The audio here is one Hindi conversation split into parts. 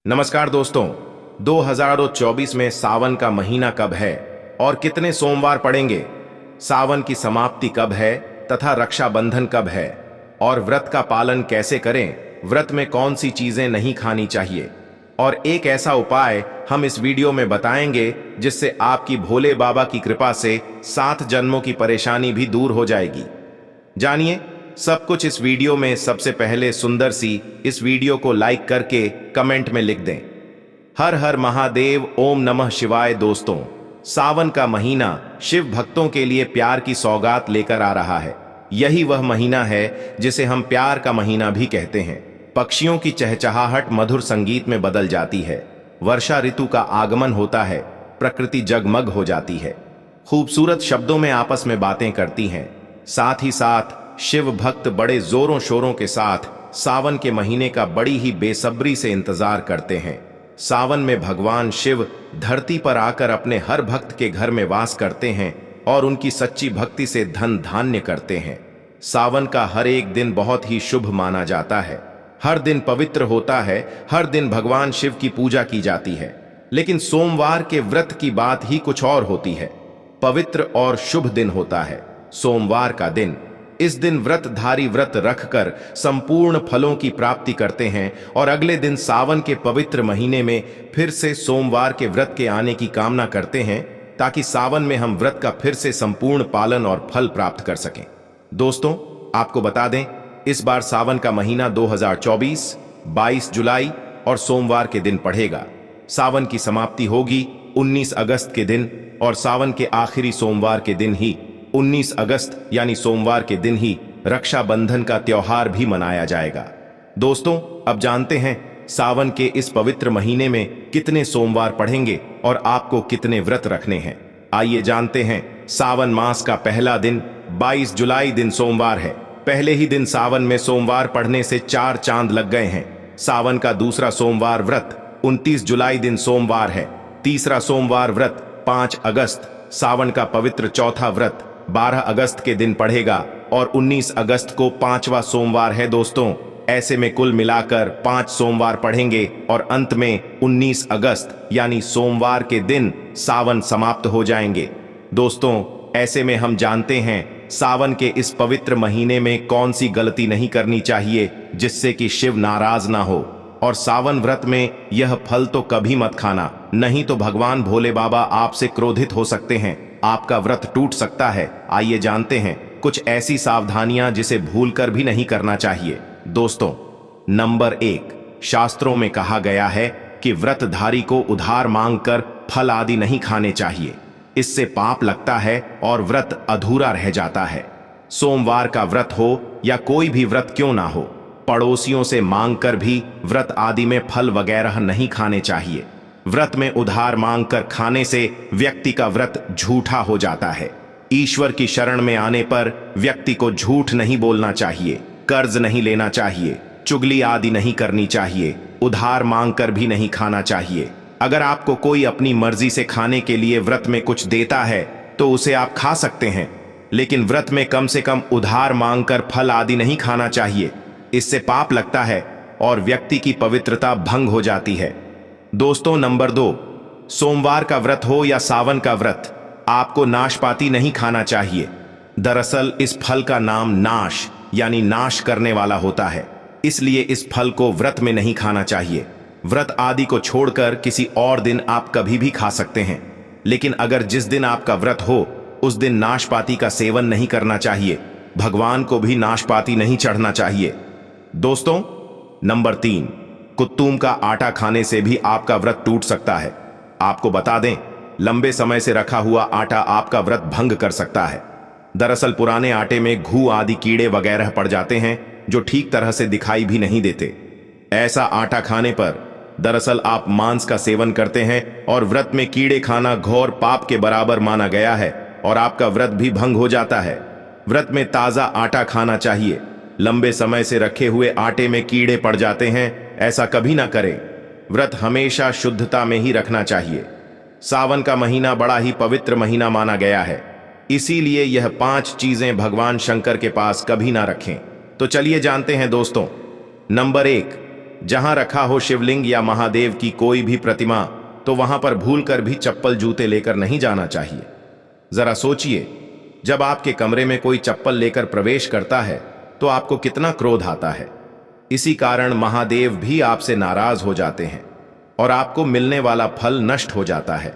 नमस्कार दोस्तों। 2024 में सावन का महीना कब है और कितने सोमवार पड़ेंगे? सावन की समाप्ति कब है तथा रक्षाबंधन कब है और व्रत का पालन कैसे करें? व्रत में कौन सी चीजें नहीं खानी चाहिए और एक ऐसा उपाय हम इस वीडियो में बताएंगे जिससे आपकी भोले बाबा की कृपा से 7 जन्मों की परेशानी भी दूर हो जाएगी। जानिए सब कुछ इस वीडियो में। सबसे पहले सुंदर सी इस वीडियो को लाइक करके कमेंट में लिख दें, हर हर महादेव, ओम नमः शिवाय। दोस्तों, सावन का महीना शिव भक्तों के लिए प्यार की सौगात लेकर आ रहा है। यही वह महीना है जिसे हम प्यार का महीना भी कहते हैं। पक्षियों की चहचहाहट मधुर संगीत में बदल जाती है, वर्षा ऋतु का आगमन होता है, प्रकृति जगमग हो जाती है, खूबसूरत शब्दों में आपस में बातें करती हैं। साथ ही साथ शिव भक्त बड़े जोरों शोरों के साथ सावन के महीने का बड़ी ही बेसब्री से इंतजार करते हैं। सावन में भगवान शिव धरती पर आकर अपने हर भक्त के घर में वास करते हैं और उनकी सच्ची भक्ति से धन धान्य करते हैं। सावन का हर एक दिन बहुत ही शुभ माना जाता है, हर दिन पवित्र होता है, हर दिन भगवान शिव की पूजा की जाती है। लेकिन सोमवार के व्रत की बात ही कुछ और होती है। पवित्र और शुभ दिन होता है सोमवार का दिन। इस दिन व्रतधारी व्रत रखकर संपूर्ण फलों की प्राप्ति करते हैं और अगले दिन सावन के पवित्र महीने में फिर से सोमवार के व्रत के आने की कामना करते हैं ताकि सावन में हम व्रत का फिर से संपूर्ण पालन और फल प्राप्त कर सकें। दोस्तों, आपको बता दें, इस बार सावन का महीना 2024 22 जुलाई और सोमवार के दिन पड़ेगा। सावन की समाप्ति होगी 19 अगस्त के दिन और सावन के आखिरी सोमवार के दिन ही 19 अगस्त यानी सोमवार के दिन ही रक्षाबंधन का त्योहार भी मनाया जाएगा। दोस्तों, अब जानते हैं सावन के इस पवित्र महीने में कितने सोमवार पड़ेंगे और आपको कितने व्रत रखने हैं। आइए जानते हैं। सावन मास का पहला दिन 22 जुलाई दिन सोमवार है। पहले ही दिन सावन में सोमवार पढ़ने से 4 चांद लग गए हैं। सावन का दूसरा सोमवार व्रत 29 जुलाई दिन सोमवार है। तीसरा सोमवार व्रत 5 अगस्त। सावन का पवित्र चौथा व्रत 12 अगस्त के दिन पड़ेगा और 19 अगस्त को 5वां सोमवार है। दोस्तों, ऐसे में कुल मिलाकर 5 सोमवार पढ़ेंगे और अंत में 19 अगस्त यानी सोमवार के दिन सावन समाप्त हो जाएंगे। दोस्तों, ऐसे में हम जानते हैं सावन के इस पवित्र महीने में कौन सी गलती नहीं करनी चाहिए जिससे कि शिव नाराज ना हो। और सावन व्रत में यह फल तो कभी मत खाना, नहीं तो भगवान भोले बाबा आपसे क्रोधित हो सकते हैं, आपका व्रत टूट सकता है। आइए जानते हैं कुछ ऐसी सावधानियां जिसे भूलकर भी नहीं करना चाहिए। दोस्तों, नंबर 1, शास्त्रों में कहा गया है कि व्रतधारी को उधार मांगकर फल आदि नहीं खाने चाहिए। इससे पाप लगता है और व्रत अधूरा रह जाता है। सोमवार का व्रत हो या कोई भी व्रत क्यों ना हो, पड़ोसियों से मांगकर भी व्रत आदि में फल वगैरह नहीं खाने चाहिए। व्रत में उधार मांगकर खाने से व्यक्ति का व्रत झूठा हो जाता है। ईश्वर की शरण में आने पर व्यक्ति को झूठ नहीं बोलना चाहिए, कर्ज नहीं लेना चाहिए, चुगली आदि नहीं करनी चाहिए, उधार मांगकर भी नहीं खाना चाहिए। अगर आपको कोई अपनी मर्जी से खाने के लिए व्रत में कुछ देता है तो उसे आप खा सकते हैं, लेकिन व्रत में कम से कम उधार मांगकर फल आदि नहीं खाना चाहिए। इससे पाप लगता है और व्यक्ति की पवित्रता भंग हो जाती है। दोस्तों, नंबर 2, सोमवार का व्रत हो या सावन का व्रत, आपको नाशपाती नहीं खाना चाहिए। दरअसल इस फल का नाम नाश यानी नाश करने वाला होता है, इसलिए इस फल को व्रत में नहीं खाना चाहिए। व्रत आदि को छोड़कर किसी और दिन आप कभी भी खा सकते हैं, लेकिन अगर जिस दिन आपका व्रत हो उस दिन नाशपाती का सेवन नहीं करना चाहिए। भगवान को भी नाशपाती नहीं चढ़ना चाहिए। दोस्तों, नंबर 3, कुत्तूम का आटा खाने से भी आपका व्रत टूट सकता है। आपको बता दें, लंबे समय से रखा हुआ आटा आपका व्रत भंग कर सकता है। दरअसल पुराने आटे में घू आदि कीड़े वगैरह पड़ जाते हैं जो ठीक तरह से दिखाई भी नहीं देते। ऐसा आटा खाने पर दरअसल आप मांस का सेवन करते हैं और व्रत में कीड़े खाना घोर पाप के बराबर माना गया है और आपका व्रत भी भंग हो जाता है। व्रत में ताजा आटा खाना चाहिए। लंबे समय से रखे हुए आटे में कीड़े पड़ जाते हैं, ऐसा कभी ना करें। व्रत हमेशा शुद्धता में ही रखना चाहिए। सावन का महीना बड़ा ही पवित्र महीना माना गया है, इसीलिए यह 5 चीजें भगवान शंकर के पास कभी ना रखें। तो चलिए जानते हैं दोस्तों। नंबर 1, जहां रखा हो शिवलिंग या महादेव की कोई भी प्रतिमा, तो वहां पर भूलकर भी चप्पल जूते लेकर नहीं जाना चाहिए। जरा सोचिए, जब आपके कमरे में कोई चप्पल लेकर प्रवेश करता है तो आपको कितना क्रोध आता है। इसी कारण महादेव भी आपसे नाराज हो जाते हैं और आपको मिलने वाला फल नष्ट हो जाता है।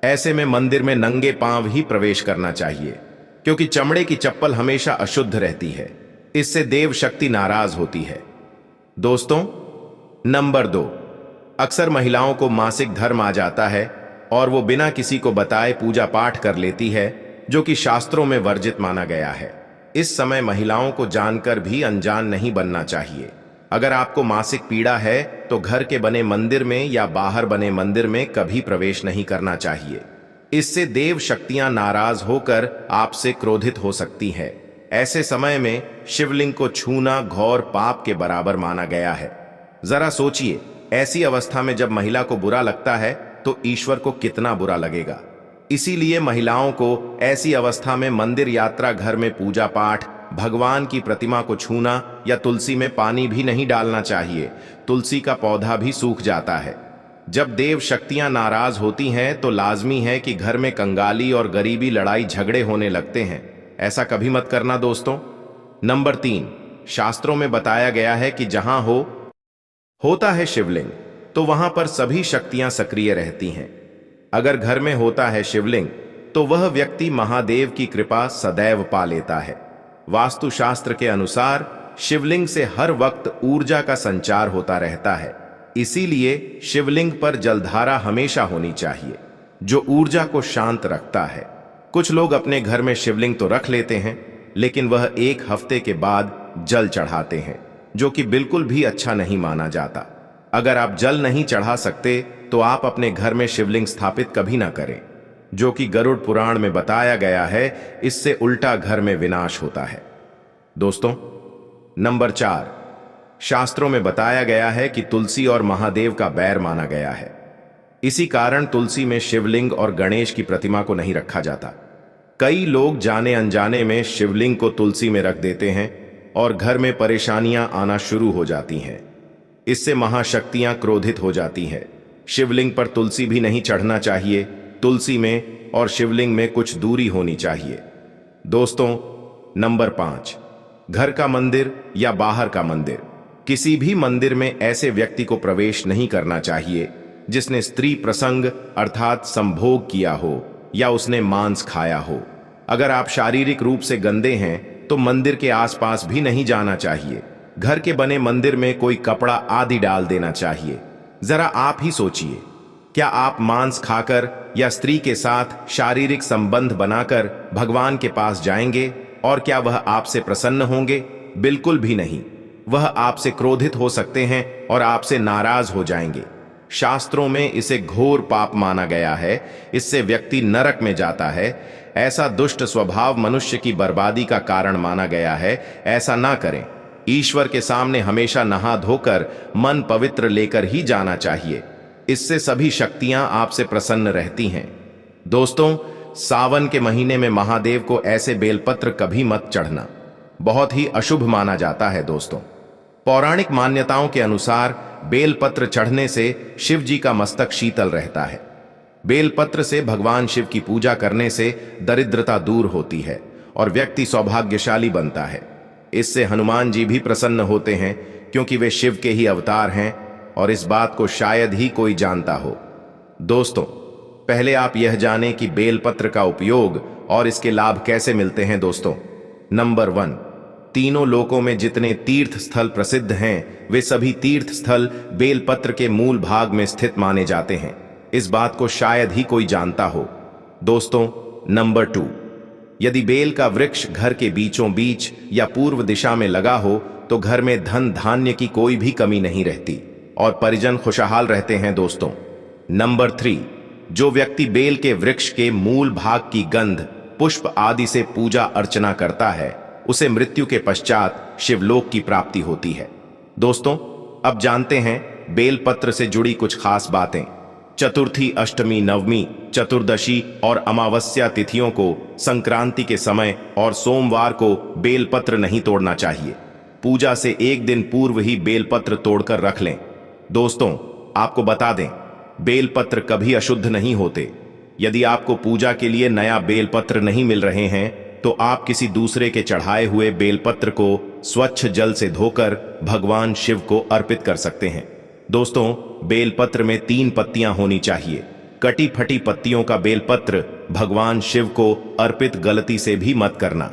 ऐसे में मंदिर में नंगे पांव ही प्रवेश करना चाहिए, क्योंकि चमड़े की चप्पल हमेशा अशुद्ध रहती है। इससे देव शक्ति नाराज होती है। दोस्तों, नंबर 2, अक्सर महिलाओं को मासिक धर्म आ जाता है और वो बिना किसी को बताए पूजा पाठ कर लेती है, जो कि शास्त्रों में वर्जित माना गया है। इस समय महिलाओं को जानकर भी अनजान नहीं बनना चाहिए। अगर आपको मासिक पीड़ा है तो घर के बने मंदिर में या बाहर बने मंदिर में कभी प्रवेश नहीं करना चाहिए। इससे देव शक्तियां नाराज होकर आपसे क्रोधित हो सकती है। ऐसे समय में शिवलिंग को छूना घोर पाप के बराबर माना गया है। जरा सोचिए, ऐसी अवस्था में जब महिला को बुरा लगता है तो ईश्वर को कितना बुरा लगेगा। इसीलिए महिलाओं को ऐसी अवस्था में मंदिर यात्रा, घर में पूजा पाठ, भगवान की प्रतिमा को छूना या तुलसी में पानी भी नहीं डालना चाहिए। तुलसी का पौधा भी सूख जाता है। जब देव शक्तियां नाराज होती हैं तो लाजमी है कि घर में कंगाली और गरीबी, लड़ाई झगड़े होने लगते हैं। ऐसा कभी मत करना दोस्तों। नंबर 3, शास्त्रों में बताया गया है कि जहां होता है शिवलिंग, तो वहां पर सभी शक्तियां सक्रिय रहती हैं। अगर घर में होता है शिवलिंग तो वह व्यक्ति महादेव की कृपा सदैव पा लेता है। वास्तुशास्त्र के अनुसार शिवलिंग से हर वक्त ऊर्जा का संचार होता रहता है। इसीलिए शिवलिंग पर जलधारा हमेशा होनी चाहिए, जो ऊर्जा को शांत रखता है। कुछ लोग अपने घर में शिवलिंग तो रख लेते हैं, लेकिन वह 1 हफ्ते के बाद जल चढ़ाते हैं, जो कि बिल्कुल भी अच्छा नहीं माना जाता। अगर आप जल नहीं चढ़ा सकते तो आप अपने घर में शिवलिंग स्थापित कभी ना करें, जो कि गरुड़ पुराण में बताया गया है। इससे उल्टा घर में विनाश होता है। दोस्तों, नंबर 4, शास्त्रों में बताया गया है कि तुलसी और महादेव का बैर माना गया है। इसी कारण तुलसी में शिवलिंग और गणेश की प्रतिमा को नहीं रखा जाता। कई लोग जाने अनजाने में शिवलिंग को तुलसी में रख देते हैं और घर में परेशानियां आना शुरू हो जाती हैं। इससे महाशक्तियां क्रोधित हो जाती हैं। शिवलिंग पर तुलसी भी नहीं चढ़ना चाहिए। तुलसी में और शिवलिंग में कुछ दूरी होनी चाहिए। दोस्तों, नंबर 5, घर का मंदिर या बाहर का मंदिर, किसी भी मंदिर में ऐसे व्यक्ति को प्रवेश नहीं करना चाहिए जिसने स्त्री प्रसंग अर्थात संभोग किया हो या उसने मांस खाया हो। अगर आप शारीरिक रूप से गंदे हैं तो मंदिर के आसपास भी नहीं जाना चाहिए। घर के बने मंदिर में कोई कपड़ा आदि डाल देना चाहिए। जरा आप ही सोचिए, क्या आप मांस खाकर या स्त्री के साथ शारीरिक संबंध बनाकर भगवान के पास जाएंगे और क्या वह आपसे प्रसन्न होंगे? बिल्कुल भी नहीं। वह आपसे क्रोधित हो सकते हैं और आपसे नाराज हो जाएंगे। शास्त्रों में इसे घोर पाप माना गया है। इससे व्यक्ति नरक में जाता है। ऐसा दुष्ट स्वभाव मनुष्य की बर्बादी का कारण माना गया है। ऐसा ना करें। ईश्वर के सामने हमेशा नहा धोकर मन पवित्र लेकर ही जाना चाहिए। इससे सभी शक्तियां आपसे प्रसन्न रहती हैं। दोस्तों, सावन के महीने में महादेव को ऐसे बेलपत्र कभी मत चढ़ना, बहुत ही अशुभ माना जाता है। दोस्तों, पौराणिक मान्यताओं के अनुसार बेलपत्र चढ़ने से शिव जी का मस्तक शीतल रहता है। बेलपत्र से भगवान शिव की पूजा करने से दरिद्रता दूर होती है और व्यक्ति सौभाग्यशाली बनता है। इससे हनुमान जी भी प्रसन्न होते हैं, क्योंकि वे शिव के ही अवतार हैं और इस बात को शायद ही कोई जानता हो। दोस्तों, पहले आप यह जानें कि बेलपत्र का उपयोग और इसके लाभ कैसे मिलते हैं। दोस्तों, नंबर 1, तीनों लोकों में जितने तीर्थ स्थल प्रसिद्ध हैं, वे सभी तीर्थ स्थल बेलपत्र के मूल भाग में स्थित माने जाते हैं। इस बात को शायद ही कोई जानता हो। दोस्तों, नंबर 2, यदि बेल का वृक्ष घर के बीचों बीच या पूर्व दिशा में लगा हो तो घर में धन धान्य की कोई भी कमी नहीं रहती और परिजन खुशहाल रहते हैं। दोस्तों, नंबर 3, जो व्यक्ति बेल के वृक्ष के मूल भाग की गंध, पुष्प आदि से पूजा अर्चना करता है, उसे मृत्यु के पश्चात शिवलोक की प्राप्ति होती है। दोस्तों, अब जानते हैं बेलपत्र से जुड़ी कुछ खास बातें। चतुर्थी, अष्टमी, नवमी, चतुर्दशी और अमावस्या तिथियों को, संक्रांति के समय और सोमवार को बेलपत्र नहीं तोड़ना चाहिए। पूजा से एक दिन पूर्व ही बेलपत्र तोड़कर रख लें। दोस्तों, आपको बता दें, बेलपत्र कभी अशुद्ध नहीं होते। यदि आपको पूजा के लिए नया बेलपत्र नहीं मिल रहे हैं तो आप किसी दूसरे के चढ़ाए हुए बेलपत्र को स्वच्छ जल से धोकर भगवान शिव को अर्पित कर सकते हैं। दोस्तों, बेलपत्र में 3 पत्तियां होनी चाहिए। कटी फटी पत्तियों का बेलपत्र भगवान शिव को अर्पित गलती से भी मत करना।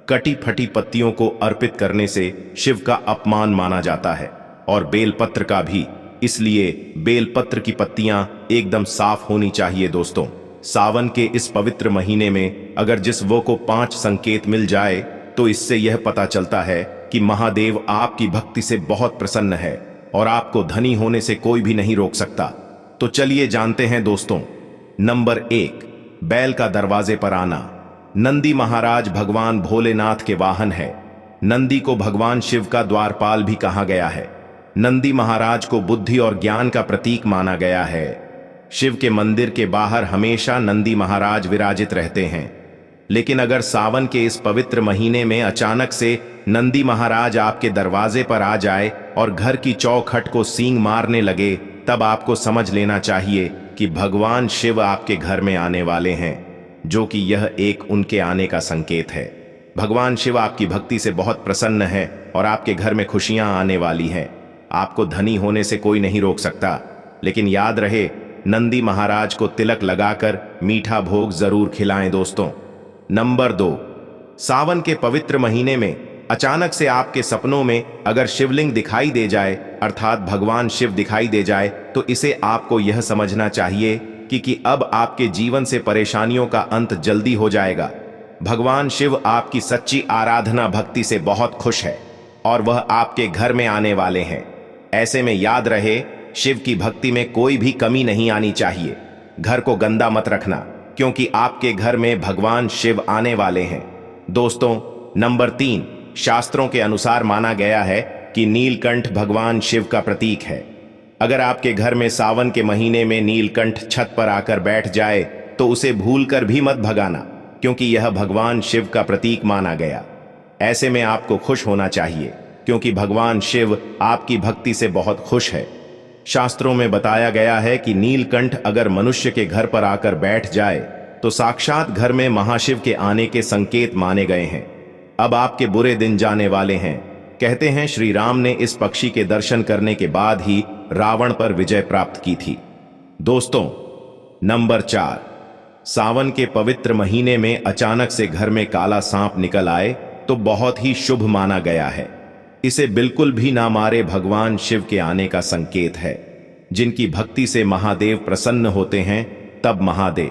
कटी फटी पत्तियों को अर्पित करने से शिव का अपमान माना जाता है और बेलपत्र का भी, इसलिए बेलपत्र की पत्तियां एकदम साफ होनी चाहिए। दोस्तों, सावन के इस पवित्र महीने में अगर जिस वो को 5 संकेत मिल जाए तो इससे यह पता चलता है कि महादेव आपकी भक्ति से बहुत प्रसन्न है और आपको धनी होने से कोई भी नहीं रोक सकता। तो चलिए जानते हैं दोस्तों। नंबर 1, बैल का दरवाजे पर आना। नंदी महाराज भगवान भोलेनाथ के वाहन है। नंदी को भगवान शिव का द्वारपाल भी कहा गया है। नंदी महाराज को बुद्धि और ज्ञान का प्रतीक माना गया है। शिव के मंदिर के बाहर हमेशा नंदी महाराज विराजित रहते हैं। लेकिन अगर सावन के इस पवित्र महीने में अचानक से नंदी महाराज आपके दरवाजे पर आ जाए और घर की चौखट को सींग मारने लगे, तब आपको समझ लेना चाहिए कि भगवान शिव आपके घर में आने वाले हैं, जो कि यह एक उनके आने का संकेत है। भगवान शिव आपकी भक्ति से बहुत प्रसन्न है और आपके घर में खुशियां आने वाली हैं। आपको धनी होने से कोई नहीं रोक सकता। लेकिन याद रहे, नंदी महाराज को तिलक लगाकर मीठा भोग जरूर खिलाएं। दोस्तों, नंबर 2, सावन के पवित्र महीने में अचानक से आपके सपनों में अगर शिवलिंग दिखाई दे जाए, अर्थात भगवान शिव दिखाई दे जाए, तो इसे आपको यह समझना चाहिए कि अब आपके जीवन से परेशानियों का अंत जल्दी हो जाएगा। भगवान शिव आपकी सच्ची आराधना भक्ति से बहुत खुश है और वह आपके घर में आने वाले हैं। ऐसे में याद रहे, शिव की भक्ति में कोई भी कमी नहीं आनी चाहिए। घर को गंदा मत रखना, क्योंकि आपके घर में भगवान शिव आने वाले हैं। दोस्तों, नंबर 3, शास्त्रों के अनुसार माना गया है कि नीलकंठ भगवान शिव का प्रतीक है। अगर आपके घर में सावन के महीने में नीलकंठ छत पर आकर बैठ जाए तो उसे भूलकर भी मत भगाना, क्योंकि यह भगवान शिव का प्रतीक माना गया। ऐसे में आपको खुश होना चाहिए, क्योंकि भगवान शिव आपकी भक्ति से बहुत खुश है। शास्त्रों में बताया गया है कि नीलकंठ अगर मनुष्य के घर पर आकर बैठ जाए तो साक्षात घर में महाशिव के आने के संकेत माने गए हैं। अब आपके बुरे दिन जाने वाले हैं। कहते हैं श्री राम ने इस पक्षी के दर्शन करने के बाद ही रावण पर विजय प्राप्त की थी। दोस्तों, नंबर 4, सावन के पवित्र महीने में अचानक से घर में काला सांप निकल आए तो बहुत ही शुभ माना गया है। इसे बिल्कुल भी ना मारे, भगवान शिव के आने का संकेत है। जिनकी भक्ति से महादेव प्रसन्न होते हैं, तब महादेव